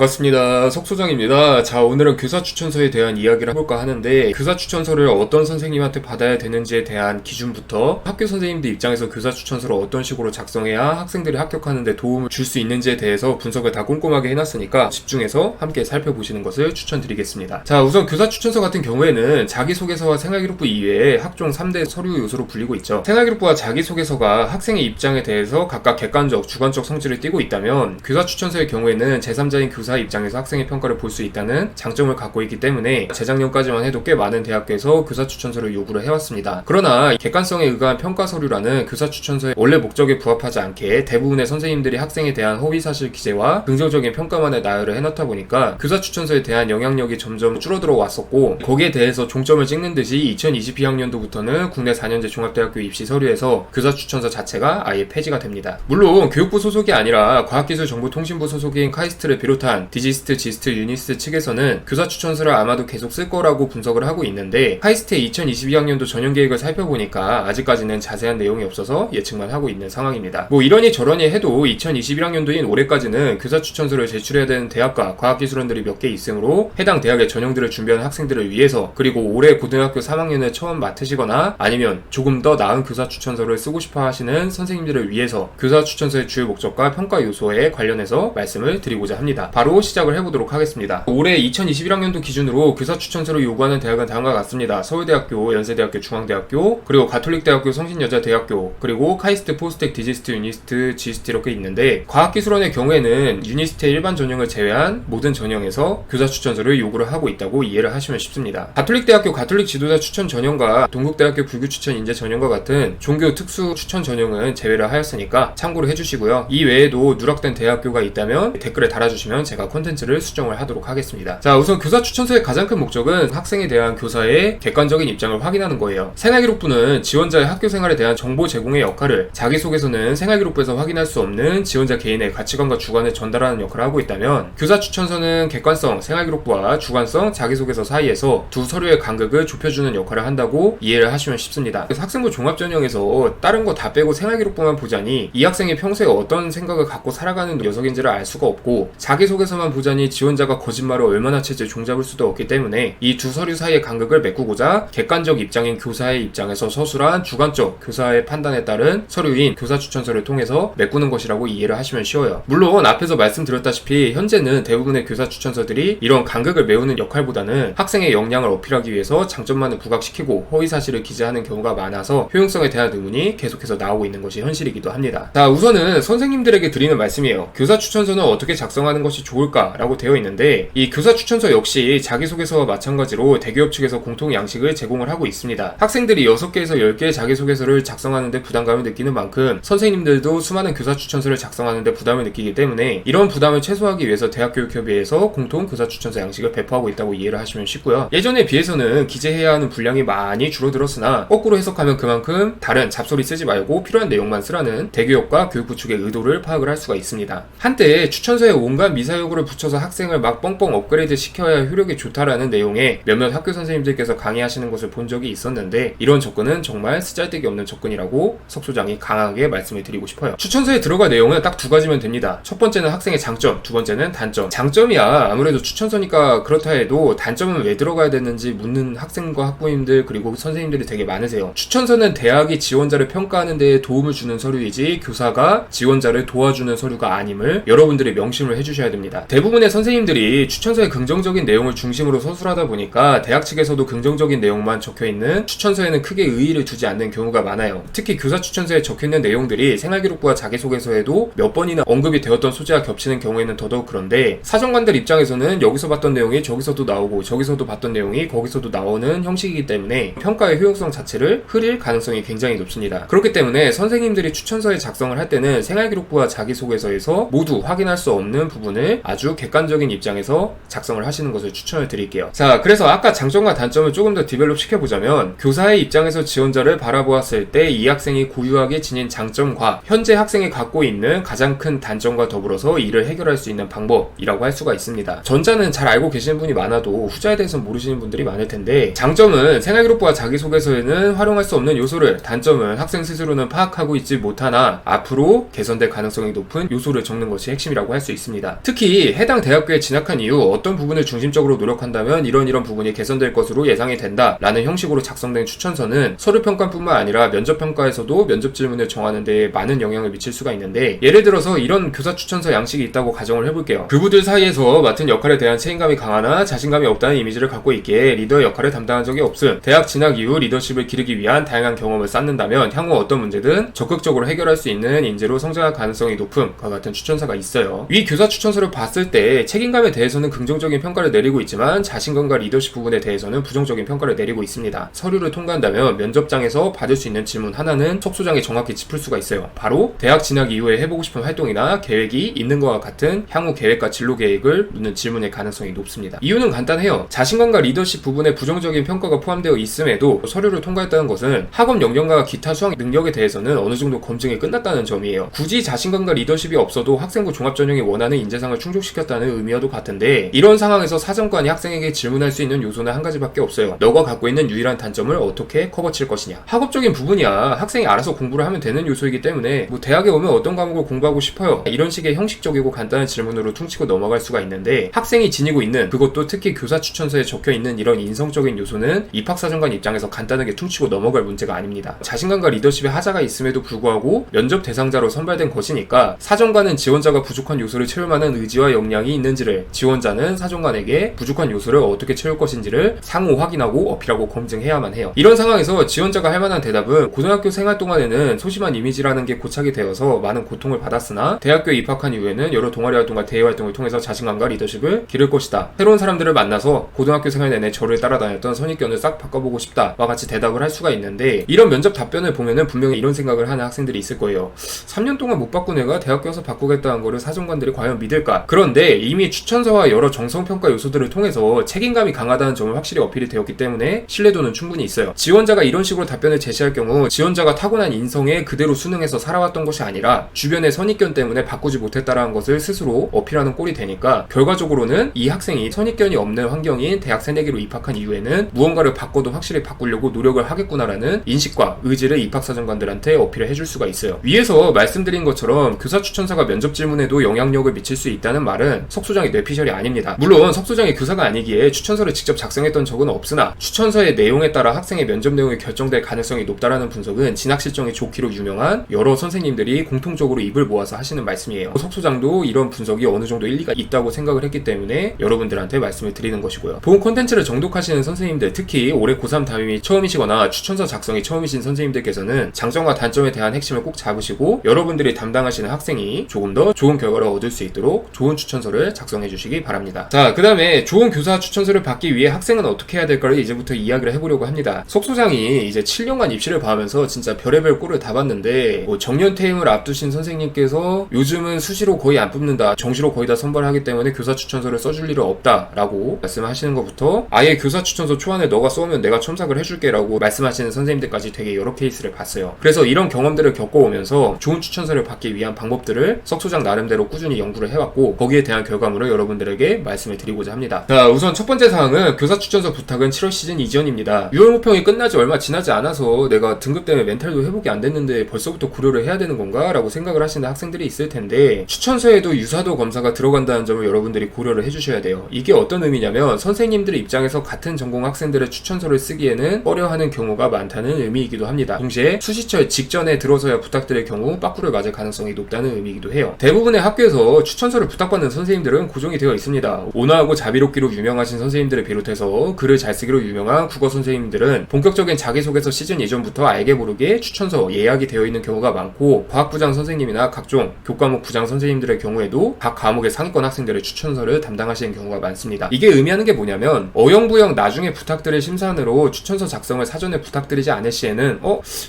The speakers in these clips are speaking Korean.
반갑습니다. 석소장입니다. 자, 오늘은 교사 추천서에 대한 이야기를 해볼까 하는데, 교사 추천서를 어떤 선생님한테 받아야 되는지에 대한 기준부터 학교 선생님들 입장에서 교사 추천서를 어떤 식으로 작성해야 학생들이 합격하는데 도움을 줄 수 있는지에 대해서 분석을 다 꼼꼼하게 해놨으니까 집중해서 함께 살펴보시는 것을 추천드리겠습니다. 자, 우선 교사 추천서 같은 경우에는 자기소개서와 생활기록부 이외에 학종 3대 서류 요소로 불리고 있죠. 생활기록부와 자기소개서가 학생의 입장에 대해서 각각 객관적, 주관적 성질을 띠고 있다면, 교사 추천서의 경우에는 제3자인 교사 입장에서 학생의 평가를 볼 수 있다는 장점을 갖고 있기 때문에 재작년까지만 해도 꽤 많은 대학교에서 교사 추천서를 요구를 해왔습니다. 그러나 객관성에 의거한 평가 서류라는 교사 추천서의 원래 목적에 부합하지 않게 대부분의 선생님들이 학생에 대한 허위사실 기재와 긍정적인 평가만을 나열을 해놓다 보니까 교사 추천서에 대한 영향력이 점점 줄어들어 왔었고, 거기에 대해서 종점을 찍는 듯이 2022학년도부터는 국내 4년제 종합대학교 입시 서류에서 교사 추천서 자체가 아예 폐지가 됩니다. 물론 교육부 소속이 아니라 과학기술정보통신부 소속인 카이스트를 비롯한 디지스트, 지스트, 유니스트 측에서는 교사 추천서를 아마도 계속 쓸 거라고 분석을 하고 있는데, 카이스트의 2022학년도 전형계획을 살펴보니까 아직까지는 자세한 내용이 없어서 예측만 하고 있는 상황입니다. 뭐 이러니 저러니 해도 2021학년도인 올해까지는 교사 추천서를 제출해야 되는 대학과 과학기술원들이 몇 개 있으므로 해당 대학의 전형들을 준비하는 학생들을 위해서, 그리고 올해 고등학교 3학년을 처음 맡으시거나 아니면 조금 더 나은 교사 추천서를 쓰고 싶어 하시는 선생님들을 위해서 교사 추천서의 주요 목적과 평가 요소에 관련해서 말씀을 드리고자 합니다. 바로 시작을 해보도록 하겠습니다. 올해 2021학년도 기준으로 교사 추천서를 요구하는 대학은 다음과 같습니다. 서울대학교, 연세대학교, 중앙대학교, 그리고 가톨릭대학교, 성신여자대학교, 그리고 카이스트, 포스텍, 디지스트, 유니스트, 지스트 이렇게 있는데, 과학기술원의 경우에는 유니스트의 일반 전형을 제외한 모든 전형에서 교사 추천서를 요구를 하고 있다고 이해를 하시면 쉽습니다. 가톨릭대학교 가톨릭 지도자 추천 전형과 동국대학교 불교 추천 인재 전형과 같은 종교 특수 추천 전형은 제외를 하였으니까 참고를 해주시고요. 이 외에도 누락된 대학교가 있다면 댓글에 달아주시면 제가 콘텐츠를 수정을 하도록 하겠습니다. 자, 우선 교사 추천서의 가장 큰 목적은 학생에 대한 교사의 객관적인 입장을 확인하는 거예요. 생활기록부는 지원자의 학교 생활에 대한 정보 제공의 역할을, 자기소개서는 생활기록부에서 확인할 수 없는 지원자 개인의 가치관과 주관을 전달하는 역할을 하고 있다면, 교사 추천서는 객관성, 생활기록부와 주관성, 자기소개서 사이에서 두 서류의 간극을 좁혀주는 역할을 한다고 이해를 하시면 쉽습니다. 그래서 학생부 종합전형에서 다른 거 다 빼고 생활기록부만 보자니 이 학생이 평소에 어떤 생각을 갖고 살아가는 녀석인지를 알 수가 없고, 자기소개서만 보자니 지원자가 거짓말을 얼마나 칠지 종잡을 수도 없기 때문에 이 두 서류 사이의 간극을 메꾸고자 객관적 입장인 교사의 입장에서 서술한 주관적 교사의 판단에 따른 서류인 교사 추천서를 통해서 메꾸는 것이라고 이해를 하시면 쉬워요. 물론 앞에서 말씀드렸다시피 현재는 대부분의 교사 추천서들이 이런 간극을 메우는 역할보다는 학생의 역량을 어필하기 위해서 장점만을 부각시키고 허위사실을 기재하는 경우가 많아서 효용성에 대한 의문이 계속해서 나오고 있는 것이 현실이기도 합니다. 자, 우선은 선생님들에게 드리는 말씀이에요. 교사 추천서는 어떻게 작성하는 것이 좋을까? 라고 되어 있는데, 이 교사 추천서 역시 자기소개서와 마찬가지로 대기업 측에서 공통 양식을 제공을 하고 있습니다. 학생들이 6개에서 10개의 자기소개서를 작성하는데 부담감을 느끼는 만큼 선생님들도 수많은 교사 추천서를 작성하는데 부담을 느끼기 때문에, 이런 부담을 최소화하기 위해서 대학교육협의회에서 공통 교사 추천서 양식을 배포하고 있다고 이해를 하시면 쉽고요. 예전에 비해서는 기재해야 하는 분량이 많이 줄어들었으나 거꾸로 해석하면 그만큼 다른 잡소리 쓰지 말고 필요한 내용만 쓰라는 대기업과 교육부 측의 의도를 파악을 할 수가 있습니다. 한때 추천서에 온갖 미사여구를 붙여서 학생을 막 뻥뻥 업그레이드 시켜야 효력이 좋다라는 내용에 몇몇 학교 선생님들께서 강의하시는 것을 본 적이 있었는데, 이런 접근은 정말 쓰잘데기 없는 접근이라고 석소장이 강하게 말씀을 드리고 싶어요. 추천서에 들어갈 내용은 딱 두 가지면 됩니다. 첫 번째는 학생의 장점, 두 번째는 단점. 장점이야 아무래도 추천서니까 그렇다 해도 단점은 왜 들어가야 되는지 묻는 학생과 학부모님들 그리고 선생님들이 되게 많으세요. 추천서는 대학이 지원자를 평가하는 데 도움을 주는 서류이지 교사가 지원자를 도와주는 서류가 아님을 여러분들이 명심을 해주셔야 됩니다. 대부분의 선생님들이 추천서의 긍정적인 내용을 중심으로 서술하다 보니까 대학 측에서도 긍정적인 내용만 적혀있는 추천서에는 크게 의의를 두지 않는 경우가 많아요. 특히 교사 추천서에 적혀있는 내용들이 생활기록부와 자기소개서에도 몇 번이나 언급이 되었던 소재와 겹치는 경우에는 더더욱 그런데, 사정관들 입장에서는 여기서 봤던 내용이 저기서도 나오고 저기서도 봤던 내용이 거기서도 나오는 형식이기 때문에 평가의 효용성 자체를 흐릴 가능성이 굉장히 높습니다. 그렇기 때문에 선생님들이 추천서에 작성을 할 때는 생활기록부와 자기소개서에서 모두 확인할 수 없는 부분을 아주 객관적인 입장에서 작성을 하시는 것을 추천을 드릴게요. 자, 그래서 아까 장점과 단점을 조금 더 디벨롭 시켜보자면, 교사의 입장에서 지원자를 바라보았을 때 이 학생이 고유하게 지닌 장점과 현재 학생이 갖고 있는 가장 큰 단점과 더불어서 이를 해결할 수 있는 방법이라고 할 수가 있습니다. 전자는 잘 알고 계시는 분이 많아도 후자에 대해서는 모르시는 분들이 많을 텐데, 장점은 생활기록부와 자기소개서에는 활용할 수 없는 요소를, 단점은 학생 스스로는 파악하고 있지 못하나 앞으로 개선될 가능성이 높은 요소를 적는 것이 핵심이라고 할 수 있습니다. 특히 특히 해당 대학교에 진학한 이후 어떤 부분을 중심적으로 노력한다면 이런 부분이 개선될 것으로 예상이 된다 라는 형식으로 작성된 추천서는 서류평가뿐만 아니라 면접평가에서도 면접 질문을 정하는 데 많은 영향을 미칠 수가 있는데, 예를 들어서 이런 교사 추천서 양식이 있다고 가정을 해볼게요. 그부들 사이에서 맡은 역할에 대한 책임감이 강하나 자신감이 없다는 이미지를 갖고 있기에 리더의 역할을 담당한 적이 없음, 대학 진학 이후 리더십을 기르기 위한 다양한 경험을 쌓는다면 향후 어떤 문제든 적극적으로 해결할 수 있는 인재로 성장할 가능성이 높음과 같은 추천서가 있어요. 위 교사 추천서를 봤을 때 책임감에 대해서는 긍정적인 평가를 내리고 있지만 자신감과 리더십 부분에 대해서는 부정적인 평가를 내리고 있습니다. 서류를 통과한다면 면접장에서 받을 수 있는 질문 하나는 석소장이 정확히 짚을 수가 있어요. 바로 대학 진학 이후에 해보고 싶은 활동이나 계획이 있는 것과 같은 향후 계획과 진로 계획을 묻는 질문의 가능성이 높습니다. 이유는 간단해요. 자신감과 리더십 부분에 부정적인 평가가 포함되어 있음에도 서류를 통과했다는 것은 학업 역량과 기타 수학 능력에 대해서는 어느 정도 검증이 끝났다는 점이에요. 굳이 자신감과 리더십이 없어도 학생부 종합전형이 원하는 인재상을 충족시켰다는 의미와도 같은데, 이런 상황에서 사정관이 학생에게 질문할 수 있는 요소는 한 가지밖에 없어요. 너가 갖고 있는 유일한 단점을 어떻게 커버칠 것이냐. 학업적인 부분이야 학생이 알아서 공부를 하면 되는 요소이기 때문에 대학에 오면 어떤 과목을 공부하고 싶어요, 이런 식의 형식적이고 간단한 질문으로 퉁치고 넘어갈 수가 있는데, 학생이 지니고 있는, 그것도 특히 교사 추천서에 적혀있는 이런 인성적인 요소는 입학사정관 입장에서 간단하게 퉁치고 넘어갈 문제가 아닙니다. 자신감과 리더십에 하자가 있음에도 불구하고 면접 대상자로 선발된 것이니까 사정관은 지원자가 부족한 요소를 채울 만한 의지와 역량이 있는지를, 지원자는 사정관에게 부족한 요소를 어떻게 채울 것인지를 상호 확인하고 어필하고 검증해야만 해요. 이런 상황에서 지원자가 할 만한 대답은 고등학교 생활 동안에는 소심한 이미지라는 게 고착이 되어서 많은 고통을 받았으나 대학교에 입학한 이후에는 여러 동아리 활동과 대외 활동을 통해서 자신감과 리더십을 기를 것이다. 새로운 사람들을 만나서 고등학교 생활 내내 저를 따라다녔던 선입견을 싹 바꿔보고 싶다 와 같이 대답을 할 수가 있는데, 이런 면접 답변을 보면은 분명히 이런 생각을 하는 학생들이 있을 거예요. 3년 동안 못 바꾼 애가 대학교 와서 바꾸겠다는 거를 사정관들이 과연 믿을까? 그런데 이미 추천서와 여러 정성평가 요소들을 통해서 책임감이 강하다는 점을 확실히 어필이 되었기 때문에 신뢰도는 충분히 있어요. 지원자가 이런 식으로 답변을 제시할 경우 지원자가 타고난 인성에 그대로 순응해서 살아왔던 것이 아니라 주변의 선입견 때문에 바꾸지 못했다라는 것을 스스로 어필하는 꼴이 되니까, 결과적으로는 이 학생이 선입견이 없는 환경인 대학 새내기로 입학한 이후에는 무언가를 바꿔도 확실히 바꾸려고 노력을 하겠구나라는 인식과 의지를 입학사정관들한테 어필을 해줄 수가 있어요. 위에서 말씀드린 것처럼 교사 추천서가 면접 질문에도 영향력을 미칠 수 있다는 말은 석소장이 뇌피셜이 아닙니다. 물론 석소장이 교사가 아니기에 추천서를 직접 작성했던 적은 없으나 추천서의 내용에 따라 학생의 면접 내용이 결정될 가능성이 높다라는 분석은 진학 실정이 좋기로 유명한 여러 선생님들이 공통적으로 입을 모아서 하시는 말씀이에요. 석소장도 이런 분석이 어느 정도 일리가 있다고 생각을 했기 때문에 여러분들한테 말씀을 드리는 것이고요. 본 콘텐츠를 정독하시는 선생님들, 특히 올해 고3 담임이 처음이시거나 추천서 작성이 처음이신 선생님들께서는 장점과 단점에 대한 핵심을 꼭 잡으시고 여러분들이 담당하시는 학생이 조금 더 좋은 결과를 얻을 수 있도록 좋은 추천서를 작성해 주시기 바랍니다. 자, 그 다음에 좋은 교사 추천서를 받기 위해 학생은 어떻게 해야 될까를 이제부터 이야기를 해보려고 합니다. 석소장이 이제 7년간 입시를 봐오면서 진짜 별의별 꼴을 다 봤는데, 정년퇴임을 앞두신 선생님께서 요즘은 수시로 거의 안 뽑는다, 정시로 거의 다 선발하기 때문에 교사 추천서를 써줄 일은 없다 라고 말씀하시는 것부터, 아예 교사 추천서 초안을 너가 써오면 내가 첨삭을 해줄게 라고 말씀하시는 선생님들까지 되게 여러 케이스를 봤어요. 그래서 이런 경험들을 겪어오면서 좋은 추천서를 받기 위한 방법들을 석소장 나름대로 꾸준히 연구를 해왔고, 거기에 대한 결과물을 여러분들에게 말씀을 드리고자 합니다. 자, 우선 첫 번째 사항은 교사 추천서 부탁은 7월 시즌 이전입니다. 6월 모평이 끝나지 얼마 지나지 않아서 내가 등급 때문에 멘탈도 회복이 안 됐는데 벌써부터 고려를 해야 되는 건가? 라고 생각을 하시는 학생들이 있을 텐데, 추천서에도 유사도 검사가 들어간다는 점을 여러분들이 고려를 해주셔야 돼요. 이게 어떤 의미냐면 선생님들의 입장에서 같은 전공 학생들의 추천서를 쓰기에는 꺼려하는 경우가 많다는 의미이기도 합니다. 동시에 수시철 직전에 들어서야 부탁드릴 경우 빠꾸를 맞을 가능성이 높다는 의미이기도 해요. 대부분의 학교에서 추천서를 부탁받는 선생님들은 고정이 되어 있습니다. 온화하고 자비롭기로 유명하신 선생님들을 비롯해서 글을 잘 쓰기로 유명한 국어 선생님들은 본격적인 자기소개서 시즌 이전부터 알게 모르게 추천서 예약이 되어 있는 경우가 많고, 과학부장 선생님이나 각종 교과목 부장 선생님들의 경우에도 각 과목의 상위권 학생들의 추천서를 담당하시는 경우가 많습니다. 이게 의미하는 게 뭐냐면, 어영부영 나중에 부탁드릴 심사안으로 추천서 작성을 사전에 부탁드리지 않을 시에는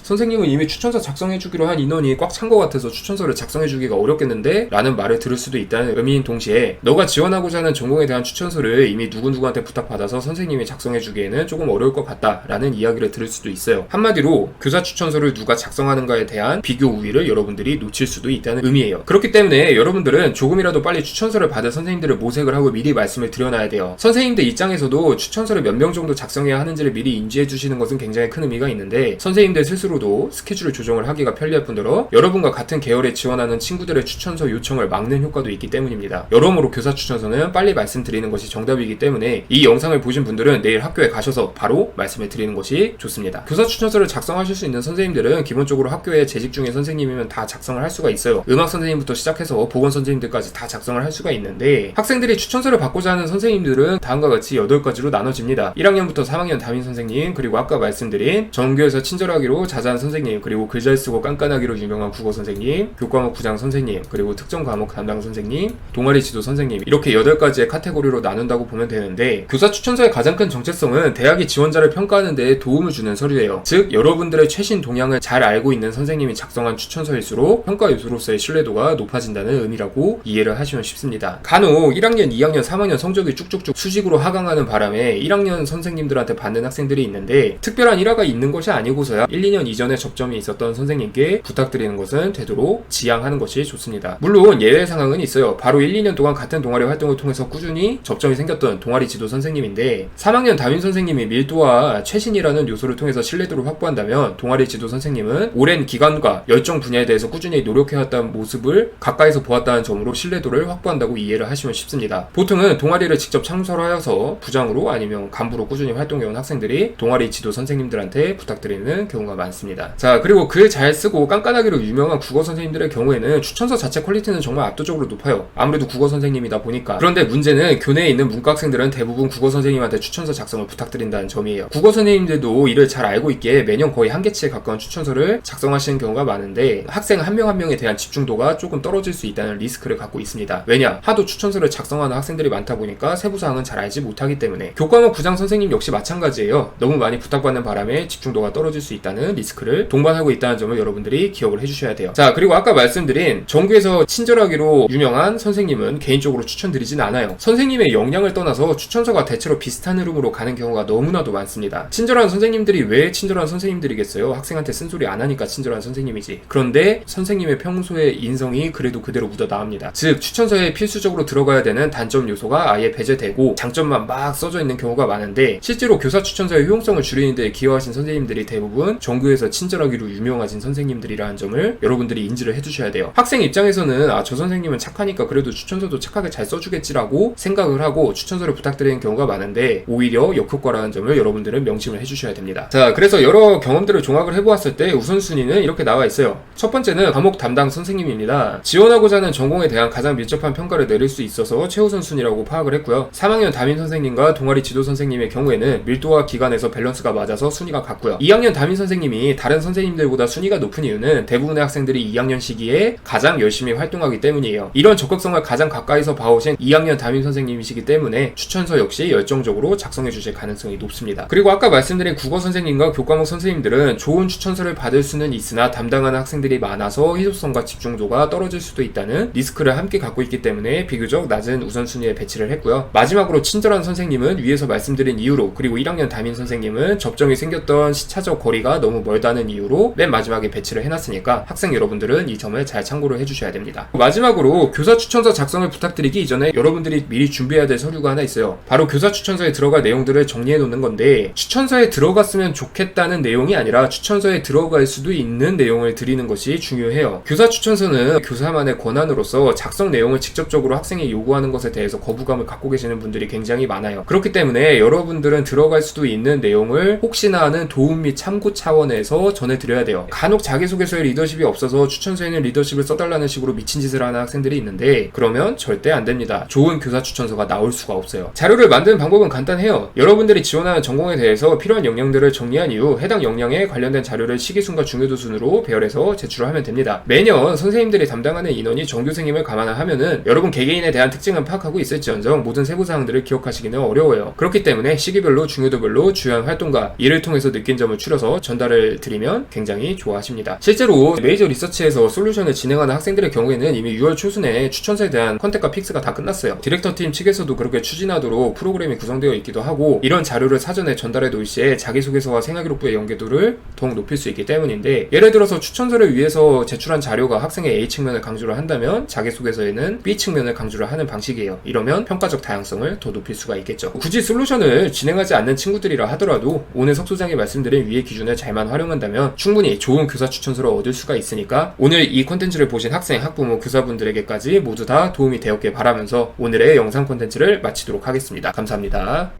선생님은 이미 추천서 작성해주기로 한 인원이 꽉 찬 것 같아서 추천서를 작성해주기가 어렵겠는데? 라는 말을 들을 수도 있다는 의미인 동시에, 너가 지원하고자 하는 전공에 대한 추천서를 이미 누구누구한테 부탁받아서 선생님이 작성해주기에는 조금 어려울 것 같다 라는 이야기를 들을 수도 있어요. 한마디로 교사 추천서를 누가 작성하는가에 대한 비교 우위를 여러분들이 놓칠 수도 있다는 의미예요. 그렇기 때문에 여러분들은 조금이라도 빨리 추천서를 받을 선생님들을 모색을 하고 미리 말씀을 드려놔야 돼요. 선생님들 입장에서도 추천서를 몇 명 정도 작성해야 하는지를 미리 인지해 주시는 것은 굉장히 큰 의미가 있는데, 선생님들 스스로도 스케줄을 조정을 하기가 편리할 뿐더러 여러분과 같은 계열에 지원하는 친구들의 추천서 요청을 막는 효과도 있기 때문입니다. 때문입니다. 여러모로 교사 추천서는 빨리 말씀드리는 것이 정답이기 때문에 이 영상을 보신 분들은 내일 학교에 가셔서 바로 말씀을 드리는 것이 좋습니다. 교사 추천서를 작성하실 수 있는 선생님들은 기본적으로 학교에 재직 중인 선생님이면 다 작성을 할 수가 있어요. 음악 선생님부터 시작해서 보건 선생님들까지 다 작성을 할 수가 있는데, 학생들이 추천서를 받고자 하는 선생님들은 다음과 같이 8가지로 나눠집니다. 1학년부터 3학년 담임 선생님, 그리고 아까 말씀드린 전교에서 친절하기로 자자한 선생님, 그리고 글 잘 쓰고 깐깐하기로 유명한 국어 선생님, 교과목 부장 선생님, 그리고 특정 과목 담당 선생님, 동아리 지도 선생님, 이렇게 8가지의 카테고리로 나눈다고 보면 되는데, 교사 추천서의 가장 큰 정체성은 대학이 지원자를 평가하는 데 도움을 주는 서류예요. 즉 여러분들의 최신 동향을 잘 알고 있는 선생님이 작성한 추천서일수록 평가 요소로서의 신뢰도가 높아진다는 의미라고 이해를 하시면 쉽습니다. 간혹 1학년, 2학년, 3학년 성적이 쭉쭉쭉 수직으로 하강하는 바람에 1학년 선생님들한테 받는 학생들이 있는데, 특별한 일화가 있는 것이 아니고서야 1, 2년 이전에 접점이 있었던 선생님께 부탁드리는 것은 되도록 지양하는 것이 좋습니다. 물론 예외 상황은 있어요. 바로 1, 2년 동안 같은 동아리 활동을 통해서 꾸준히 접점이 생겼던 동아리 지도 선생님인데, 3학년 담임 선생님이 밀도와 최신이라는 요소를 통해서 신뢰도를 확보한다면 동아리 지도 선생님은 오랜 기간과 열정 분야에 대해서 꾸준히 노력해왔다는 모습을 가까이서 보았다는 점으로 신뢰도를 확보한다고 이해를 하시면 쉽습니다. 보통은 동아리를 직접 창설하여서 부장으로 아니면 간부로 꾸준히 활동해온 학생들이 동아리 지도 선생님들한테 부탁드리는 경우가 많습니다. 자, 그리고 글 잘 쓰고 깐깐하기로 유명한 국어 선생님들의 경우에는 추천서 자체 퀄리티는 정말 압도적으로 높아요. 아무래도 국어 선생님이다 보니까. 그런데 문제는 교내에 있는 문과 학생들은 대부분 국어 선생님한테 추천서 작성을 부탁드린다는 점이에요. 국어 선생님들도 이를 잘 알고 있기에 매년 거의 한계치에 가까운 추천서를 작성하시는 경우가 많은데, 학생 한 명 한 명에 대한 집중도가 조금 떨어질 수 있다는 리스크를 갖고 있습니다. 왜냐? 하도 추천서를 작성하는 학생들이 많다 보니까 세부사항은 잘 알지 못하기 때문에. 교과목 부장 선생님 역시 마찬가지예요. 너무 많이 부탁받는 바람에 집중도가 떨어질 수 있다는 리스크를 동반하고 있다는 점을 여러분들이 기억을 해주셔야 돼요. 자, 그리고 아까 말씀드린 전교에서 친절하기로 유명한 선생님은 개인적으로 추천드리진 않아요. 선생님의 역량을 떠나서 추천서가 대체로 비슷한 흐름으로 가는 경우가 너무나도 많습니다. 친절한 선생님들이 왜 친절한 선생님들이겠어요? 학생한테 쓴소리 안 하니까 친절한 선생님이지. 그런데 선생님의 평소의 인성이 그래도 그대로 묻어나옵니다. 즉 추천서에 필수적으로 들어가야 되는 단점 요소가 아예 배제되고 장점만 막 써져 있는 경우가 많은데, 실제로 교사 추천서의 효용성을 줄이는 데 기여하신 선생님들이 대부분 전교에서 친절하기로 유명하신 선생님들이라는 점을 여러분들이 인지를 해주셔야 돼요. 학생 입장에서는 저 선생님은 착하니까 그래도 추천서도 착하게 잘 써주겠지라고 생각을 하고 추천서를 부탁드리는 경우가 많은데, 오히려 역효과라는 점을 여러분들은 명심을 해주셔야 됩니다. 자, 그래서 여러 경험들을 종합을 해보았을 때 우선순위는 이렇게 나와 있어요. 첫 번째는 과목 담당 선생님입니다. 지원하고자 하는 전공에 대한 가장 밀접한 평가를 내릴 수 있어서 최우선 순위라고 파악을 했고요. 3학년 담임 선생님과 동아리 지도 선생님의 경우에는 밀도와 기간에서 밸런스가 맞아서 순위가 같고요. 2학년 담임 선생님이 다른 선생님들보다 순위가 높은 이유는 대부분의 학생들이 2학년 시기에 가장 열심히 활동하기 때문이에요. 이런 적극성을 가장 가까이서 봐오신 2학년 담임 선생님이시기 때문에 추천서 역시 열정적으로 작성해 주실 가능성이 높습니다. 그리고 아까 말씀드린 국어 선생님과 교과목 선생님들은 좋은 추천서를 받을 수는 있으나 담당하는 학생들이 많아서 희소성과 집중도가 떨어질 수도 있다는 리스크를 함께 갖고 있기 때문에 비교적 낮은 우선순위에 배치를 했고요. 마지막으로 친절한 선생님은 위에서 말씀드린 이유로, 그리고 1학년 담임 선생님은 접점이 생겼던 시차적 거리가 너무 멀다는 이유로 맨 마지막에 배치를 해놨으니까 학생 여러분들은 이 점을 잘 참고를 해주셔야 됩니다. 마지막으로 교사 추천서 작성을 부탁드리기 이전에 여러분들이 미리 준비해야 될 서류가 하나 있어요. 바로 교사 추천서에 들어갈 내용들을 정리해 놓는 건데, 추천서에 들어갔으면 좋겠다는 내용이 아니라 추천서에 들어갈 수도 있는 내용을 드리는 것이 중요해요. 교사 추천서는 교사만의 권한으로서 작성 내용을 직접적으로 학생이 요구하는 것에 대해서 거부감을 갖고 계시는 분들이 굉장히 많아요. 그렇기 때문에 여러분들은 들어갈 수도 있는 내용을 혹시나 하는 도움 및 참고 차원에서 전해드려야 돼요. 간혹 자기소개서에 리더십이 없어서 추천서에는 리더십을 써달라는 식으로 미친 짓을 하는 학생들이 있는데, 그러면 절대 안 됩니다. 좋은 교사 추천서가 나올 수가 없어요. 자료를 만드는 방법은 간단해요. 여러분들이 지원하는 전공에 대해서 필요한 역량들을 정리한 이후 해당 역량에 관련된 자료를 시기순과 중요도 순으로 배열해서 제출을 하면 됩니다. 매년 선생님들이 담당하는 인원이 전교생임을 감안하면은 여러분 개개인에 대한 특징은 파악하고 있을지언정 모든 세부사항들을 기억하시기는 어려워요. 그렇기 때문에 시기별로 중요도별로 주요한 활동과 이를 통해서 느낀 점을 추려서 전달을 드리면 굉장히 좋아하십니다. 실제로 메이저 리서치에서 솔루션을 진행하는 학생들의 경우에는 이미 6월 초순에 추천서에 대한 컨택과 픽스가 다 끝났어요. 디렉터 팀 측에서도 그렇게 추진하도록 프로그램이 구성되어 있기도 하고, 이런 자료를 사전에 전달해 놓을 시에 자기소개서와 생활기록부의 연계도를 더욱 높일 수 있기 때문인데, 예를 들어서 추천서를 위해서 제출한 자료가 학생의 A 측면을 강조를 한다면 자기소개서에는 B 측면을 강조를 하는 방식이에요. 이러면 평가적 다양성을 더 높일 수가 있겠죠. 굳이 솔루션을 진행하지 않는 친구들이라 하더라도 오늘 석 소장이 말씀드린 위의 기준을 잘만 활용한다면 충분히 좋은 교사 추천서를 얻을 수가 있으니까, 오늘 이 콘텐츠를 보신 학생, 학부모, 교사분들에게까지 모두 모두 다 도움이 되었길 바라면서 오늘의 영상 콘텐츠를 마치도록 하겠습니다. 감사합니다.